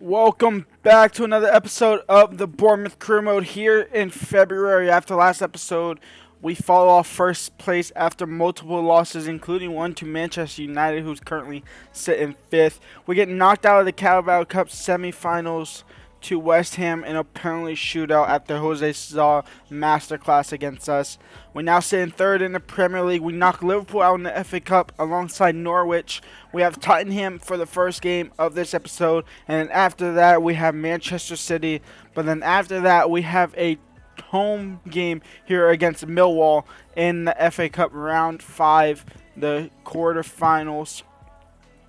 Welcome back to another episode of the Bournemouth Career Mode here in February. After last episode, we fall off first place after multiple losses, including one to Manchester United, who's currently sitting fifth. We get knocked out of the Carabao Cup semifinals to West Ham in a penalty shootout after Jose saw masterclass against us. We now sit in third in the Premier League. We knock Liverpool out in the FA Cup alongside Norwich. We have Tottenham for the first game of this episode, and then after that we have Manchester City. But then after that we have a home game here against Millwall in the FA Cup round 5, the quarterfinals.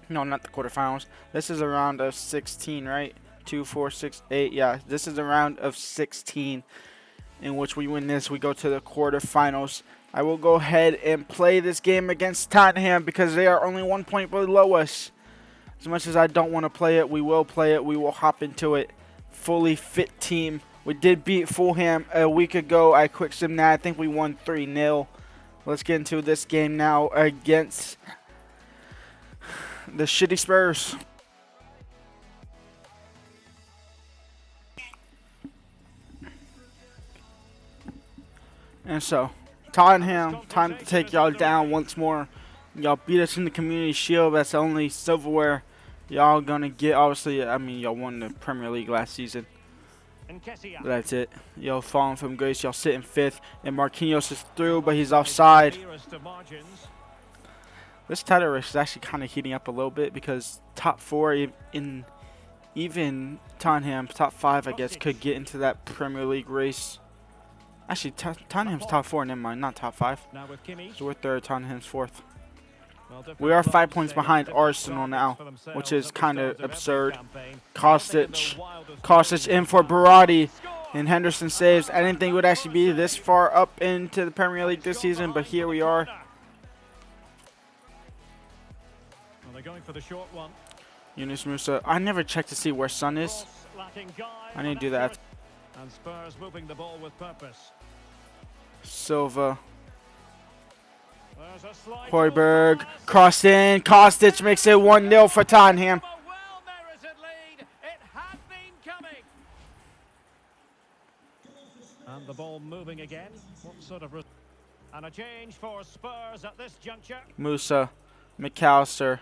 No, not the quarterfinals. This is a round of 16, right? 2, 4, 6, 8. Yeah, this is a round of 16 in which we win this. We go to the quarterfinals. I will go ahead and play this game against Tottenham because they are only 1 point below us. As much as I don't want to play it, we will play it. We will hop into it. Fully fit team. We did beat Fulham a week ago. I quick sim that. I think we won 3-0. Let's get into this game now against the shitty Spurs. And so, Tottenham, time to take y'all down once more. Y'all beat us in the Community Shield. That's the only silverware y'all gonna get. Obviously, I mean, y'all won the Premier League last season. But that's it. Y'all falling from grace. Y'all sitting fifth. And Marquinhos is through, but he's offside. This title race is actually kind of heating up a little bit because top 4 in even Tottenham, top 5, I guess, could get into that Premier League race. Actually, Tottenham's top 4, never mind, not top 5. So we're third, Tottenham's fourth. We are 5 points behind Arsenal now, which is kind of absurd. Kostic in for Berardi, and Henderson saves. I didn't think it would actually be this far up into the Premier League this season, but here we are. Yunus Musa. I never checked to see where Son is. I need to do that. And Spurs moving the ball with purpose. Silva. Højbjerg. Crossed in. Kostic makes it 1-0 for Tottenham. And the ball moving again. What sort of and a change for Spurs at this juncture. Musa, McAllister,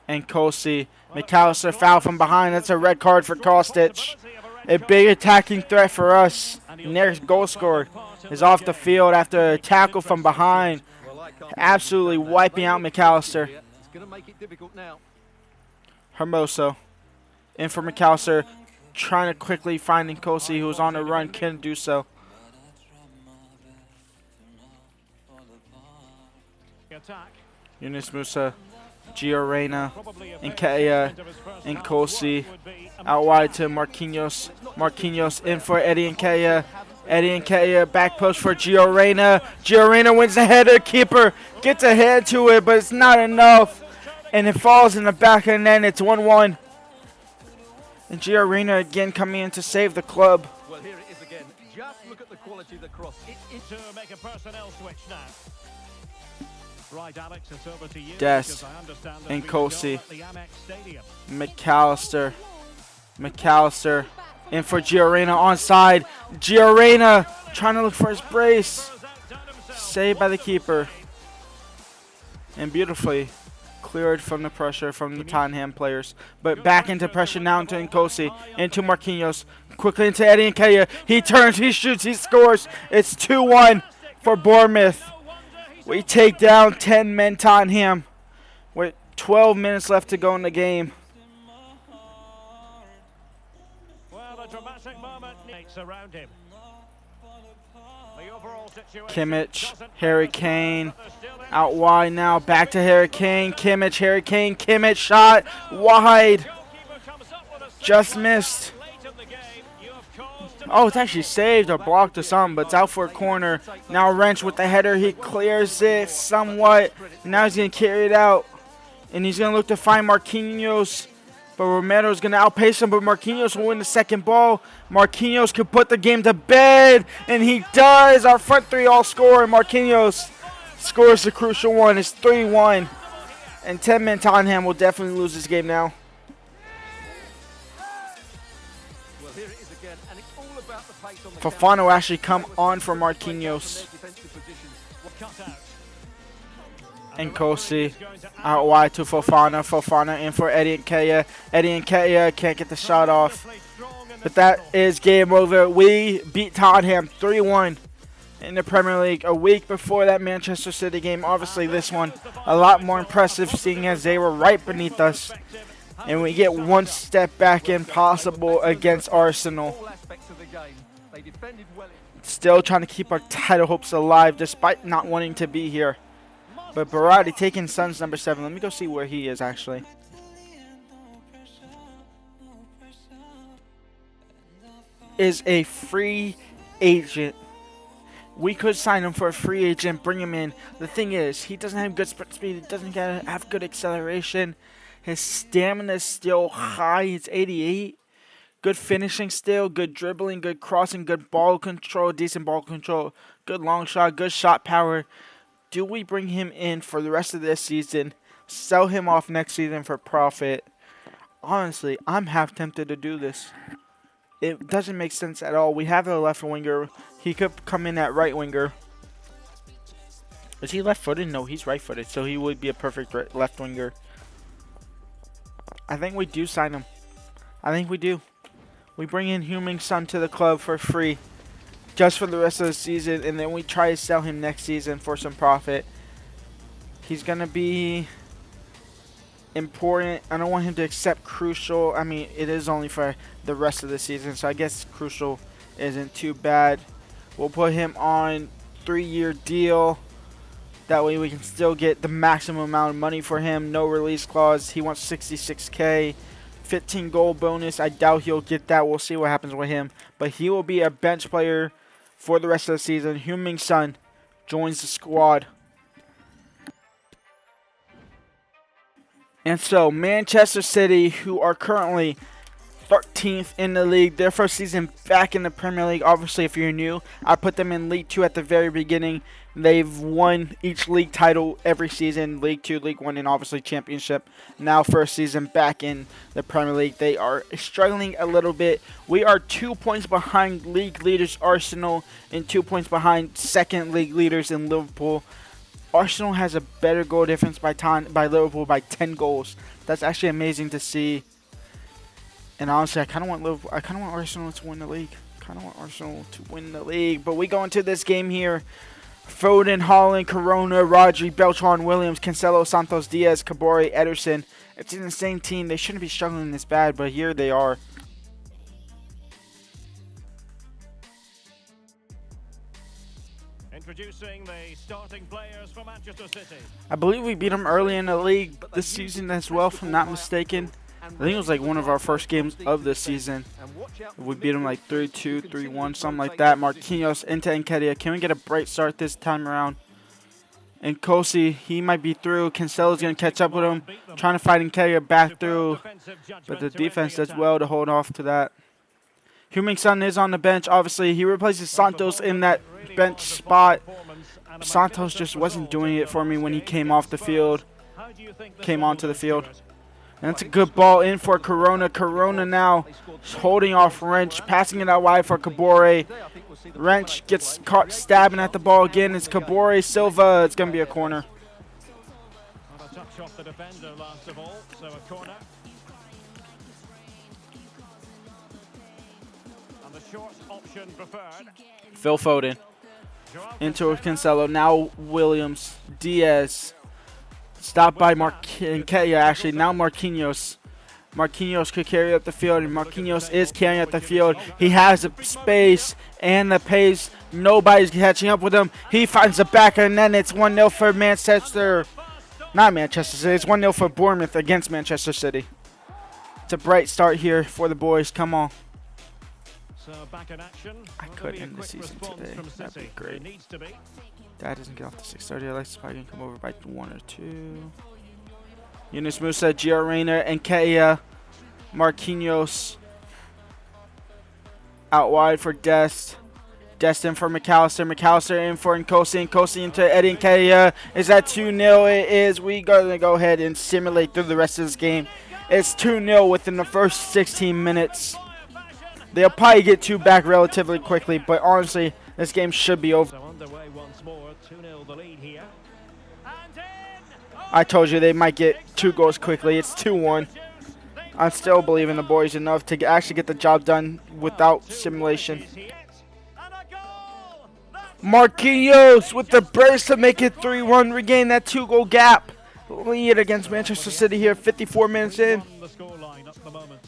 and Kosi. McAllister foul from behind. That's a red card for Kostic. A big attacking threat for us. And their goal scorer is off the field after a tackle from behind. Absolutely wiping out McAllister. Hermoso. In for McAllister. Trying to quickly find Nkosi, who's on the run. Couldn't do so. Yunus Musa. Gio Reyna, Nketiah, and Nkosi. Out wide to Marquinhos. Marquinhos in for Eddie Nketiah. Eddie Nketiah back post for Gio Reyna. Gio Reyna wins the header. Keeper gets a head to it, but it's not enough. And it falls in the back of the net. It's 1-1. And Gio Reyna again coming in to save the club. Well, here it is again. Just look at the quality of the cross. To make a personnel switch now. Right, Alex, it's over to you. Des and Kosi. McAllister. McAllister in for Gio Reyna onside. Gio Reyna trying to look for his brace. Saved by the keeper. And beautifully cleared from the pressure from the Tottenham players. But back into pressure now into Nkosi. Into Marquinhos. Quickly into Eddie Nketiah. He turns, he shoots, he scores. It's 2-1 for Bournemouth. We take down 10 men Tottenham with 12 minutes left to go in the game. Well, a dramatic moment around him. Kimmich, Harry Kane, out wide now, back to Harry Kane, Kimmich, Harry Kane, Kimmich, shot, wide, just missed. Oh, it's actually saved or blocked or something, but it's out for a corner. Now Wrench with the header. He clears it somewhat. Now he's going to carry it out. And he's going to look to find Marquinhos. But Romero's going to outpace him, but Marquinhos will win the second ball. Marquinhos could put the game to bed, and he does. Our front three all score, and Marquinhos scores the crucial one. It's 3-1. And 10-man Tottenham will definitely lose this game now. Fofana will actually come on for Marquinhos. And Kosi out wide to Fofana. Fofana in for Eddie Nketiah. Eddie Nketiah can't get the shot off. But that is game over. We beat Tottenham 3-1 in the Premier League a week before that Manchester City game. Obviously, this one a lot more impressive, seeing as they were right beneath us. And we get one step back in possible against Arsenal. Still trying to keep our title hopes alive despite not wanting to be here. But Berardi taking Son's number 7. Let me go see where he is actually. Is a free agent. We could sign him for a free agent, bring him in. The thing is, he doesn't have good sprint speed. He doesn't have good acceleration. His stamina is still high. It's 88. Good finishing still, good dribbling, good crossing, good ball control, decent ball control, good long shot, good shot power. Do we bring him in for the rest of this season, sell him off next season for profit? Honestly, I'm half tempted to do this. It doesn't make sense at all. We have a left winger. He could come in at right winger. Is he left-footed? No, he's right-footed, so he would be a perfect left winger. I think we do sign him. I think we do. We bring in Heung-Min to the club for free just for the rest of the season, and then we try to sell him next season for some profit. He's going to be important. I don't want him to accept crucial. I mean, it is only for the rest of the season, so I guess crucial isn't too bad. We'll put him on 3-year deal. That way we can still get the maximum amount of money for him. No release clause. He wants 66K. 15 goal bonus. I doubt he'll get that. We'll see what happens with him. But he will be a bench player for the rest of the season. Heung-Min joins the squad. And so Manchester City, who are currently 13th in the league, their first season back in the Premier League. Obviously, if you're new, I put them in League 2 at the very beginning. They've won each league title every season, League 2, League 1, and obviously Championship. Now first season back in the Premier League. They are struggling a little bit. We are 2 points behind league leaders Arsenal and 2 points behind second league leaders in Liverpool. Arsenal has a better goal difference by Liverpool by 10 goals. That's actually amazing to see. And honestly, I kind of want Arsenal to win the league. But we go into this game here. Foden, Haaland, Corona, Rodri, Beltran, Williams, Cancelo, Santos, Diaz, Kabore, Ederson. It's an insane team. They shouldn't be struggling this bad, but here they are. Introducing the starting players for Manchester City. I believe we beat them early in the league this season as well, if I'm not mistaken. I think it was like one of our first games of the season. We beat them like 3-2, 3-1, something like that. Marquinhos into Nketiah. Can we get a bright start this time around? And Kosi, he might be through. Cancelo's going to catch up with him. Trying to fight Nketiah back through. But the defense does well to hold off to that. Heung-Min is on the bench. Obviously, he replaces Santos in that bench spot. Santos just wasn't doing it for me when he came off the field. Came onto the field. And that's a good ball in for Corona. Corona now holding off Wrench, passing it out wide for Kabore. Wrench gets caught stabbing at the ball again. It's Kabore Silva. It's going to be a corner. A touch off the defender last of all, so a corner. And the short option preferred. Phil Foden into Cancelo. Now Williams, Diaz. Stopped by Nketiah, actually. Now Marquinhos. Marquinhos could carry up the field, and Marquinhos is carrying up the field. He has the space and the pace. Nobody's catching up with him. He finds the back, and then it's 1-0 for Manchester. Not Manchester City. It's 1-0 for Bournemouth against Manchester City. It's a bright start here for the boys. Come on. So back in action. I could end the season today. That'd be great. Dad doesn't get off to 6:30. Alexis probably can come over by 1 or 2. Yunus Musa, Gio Reyna, Nketiah, Marquinhos. Out wide for Dest. Dest in for McAllister. McAllister in for Nkosi. Nkosi into Eddie Nketiah. Is that 2-0? It is. We're going to go ahead and simulate through the rest of this game. It's 2-0 within the first 16 minutes. They'll probably get 2 back relatively quickly, but honestly, this game should be over. So underway once more, 2-0 the lead here. And in! I told you they might get 2 goals quickly. It's 2-1. I still believe in the boys enough to actually get the job done without simulation. Marquinhos with the brace to make it 3-1, regain that 2-goal gap. Lead against Manchester City here, 54 minutes in. The scoreline at the moment.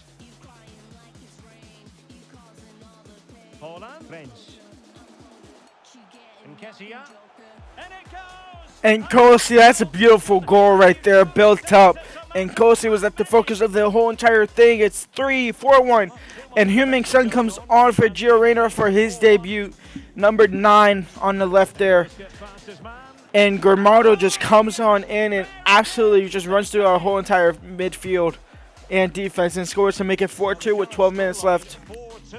Holland, French. Nketiah. And it goes! And Kosi, that's a beautiful goal right there, built up. And Kosi was at the focus of the whole entire thing. It's 3-4-1. And Heung-min Son comes on for Gio Reyna for his debut. Number 9 on the left there. Gets past his man. And Grimaudo just comes on in and absolutely just runs through our whole entire midfield and defense and scores to make it 4-2 with 12 minutes left. 4-2.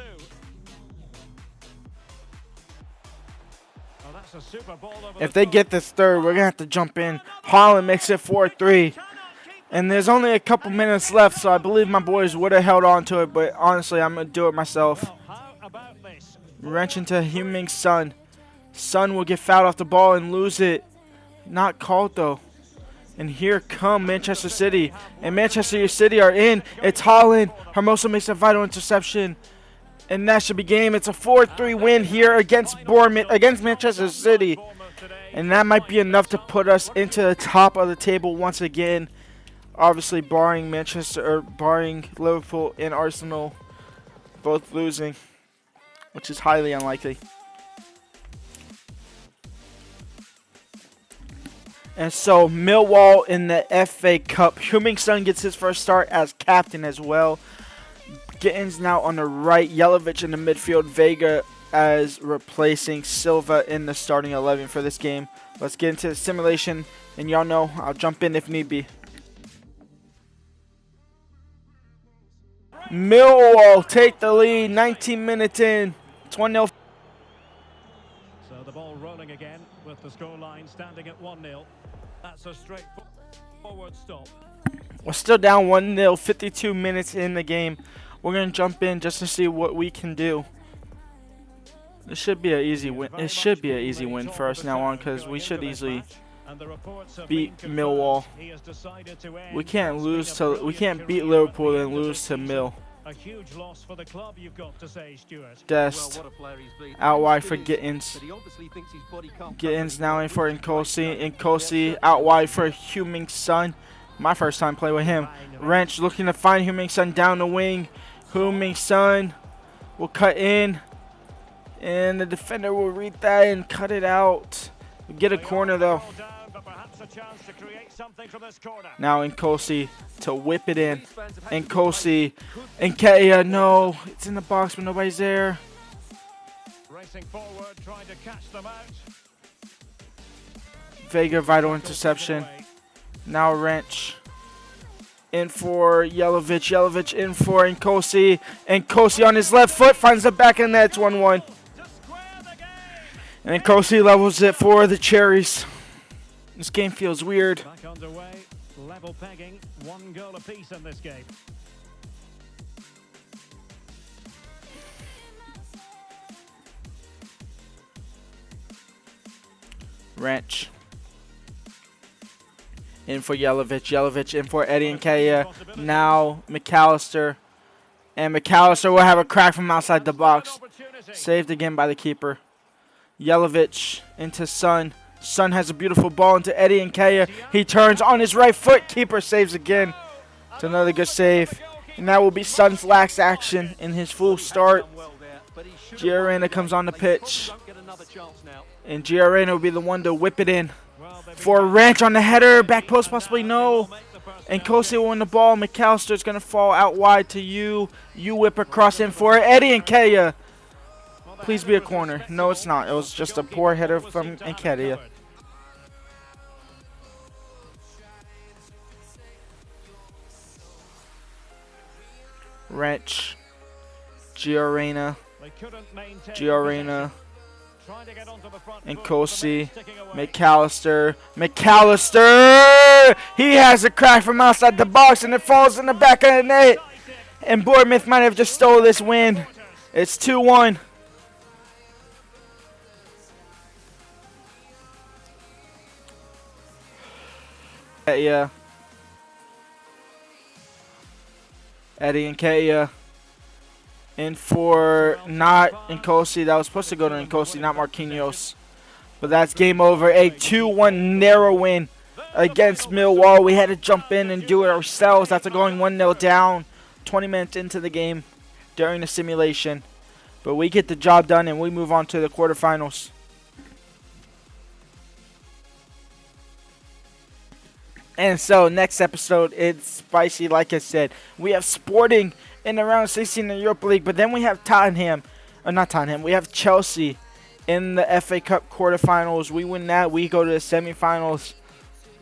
Oh, that's a super ball over If the they top. get this third, we're going to have to jump in. Holland makes it 4-3. And there's only a couple minutes left, so I believe my boys would have held on to it, but honestly, I'm going to do it myself. How about this? Wrench into Heung-min Son. Son will get fouled off the ball and lose it. Not called, though. And here come Manchester City. And Manchester City are in. It's Holland. Hermoso makes a vital interception. And that should be game. It's a 4-3 win here against Bournemouth, against Manchester City. And that might be enough to put us into the top of the table once again. Obviously, barring barring Liverpool and Arsenal both losing, which is highly unlikely. And so, Millwall in the FA Cup. Heung-min Son gets his first start as captain as well. Gittins now on the right. Yelovich in the midfield. Vega as replacing Silva in the starting 11 for this game. Let's get into the simulation. And y'all know I'll jump in if need be. Millwall take the lead. 19 minutes in. 1-0. So the ball rolling again with the scoreline standing at 1-0. That's a straightforward stop. We're still down 1-0. 52 minutes in the game. We're going to jump in just to see what we can do. This should be an easy win. It should be an easy win for us now on because we should easily beat Millwall. We can't lose to. We can't beat Liverpool and lose to Mill. A huge loss for the club, you've got to say, Stuart. Dest out wide for Gittins. Gittins now in for Nkosi. Nkosi out wide for Heung-min Son. My first time playing with him. Wrench looking to find Heung-min Son down the wing. Heung-min Son will cut in. And the defender will read that and cut it out. We'll get a corner though. Now Nkosi to whip it in. Nkosi. Nketiah, no. It's in the box but nobody's there. Racing forward, trying to catch them out. Vega, vital interception. Now Wrench. In for Yelovich. Yelovich in for Nkosi. Nkosi on his left foot finds the back of the net. It's 1-1. And Nkosi levels it for the Cherries. This game feels weird. Back underway, level pegging, 1 goal apiece in this game. Wrench. In for Yelovich. Yelovich in for Eddie Nketiah. Now McAllister. And McAllister will have a crack from outside the box. Saved again by the keeper. Yelovich into Son. Son has a beautiful ball into Eddie Nketiah. He turns on his right foot. Keeper saves again. It's another good save. And that will be Son's last action in his full start. Gio Reyna comes on the pitch. And Gio Reyna will be the one to whip it in. For Wrench on the header. Back post possibly no. And Kosi will win the ball. McAllister is going to fall out wide to you. You whip across in for Eddie Nketiah. Please be a corner. No, it's not. It was just a poor header from Nketiah. Wrench. Gio Reyna. Gio Reyna. And Kosi. McAllister. McAllister! He has a crack from outside the box and it falls in the back of the net. And Bournemouth might have just stole this win. It's 2-1. Yeah. Eddie and Nketiah in for not Nkosi. That was supposed to go to Nkosi, not Marquinhos. But that's game over. A 2-1 narrow win against Millwall. We had to jump in and do it ourselves after going 1-0 down 20 minutes into the game during the simulation. But we get the job done and we move on to the quarterfinals. And so next episode, it's spicy like I said. We have Sporting in the round of 16 in the Europa League. But then we have Tottenham. Not Tottenham. We have Chelsea in the FA Cup quarterfinals. We win that. We go to the semifinals.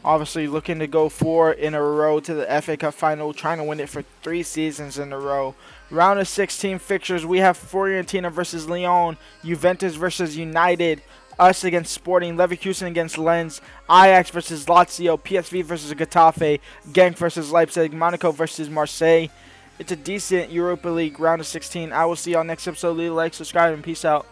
Obviously looking to go 4 in a row to the FA Cup final. Trying to win it for 3 seasons in a row. Round of 16 fixtures. We have Fiorentina versus Lyon. Juventus versus United. Us against Sporting, Leverkusen against Lens, Ajax versus Lazio, PSV versus Getafe, Genk versus Leipzig, Monaco versus Marseille. It's a decent Europa League round of 16. I will see y'all next episode. Leave a like, subscribe, and peace out.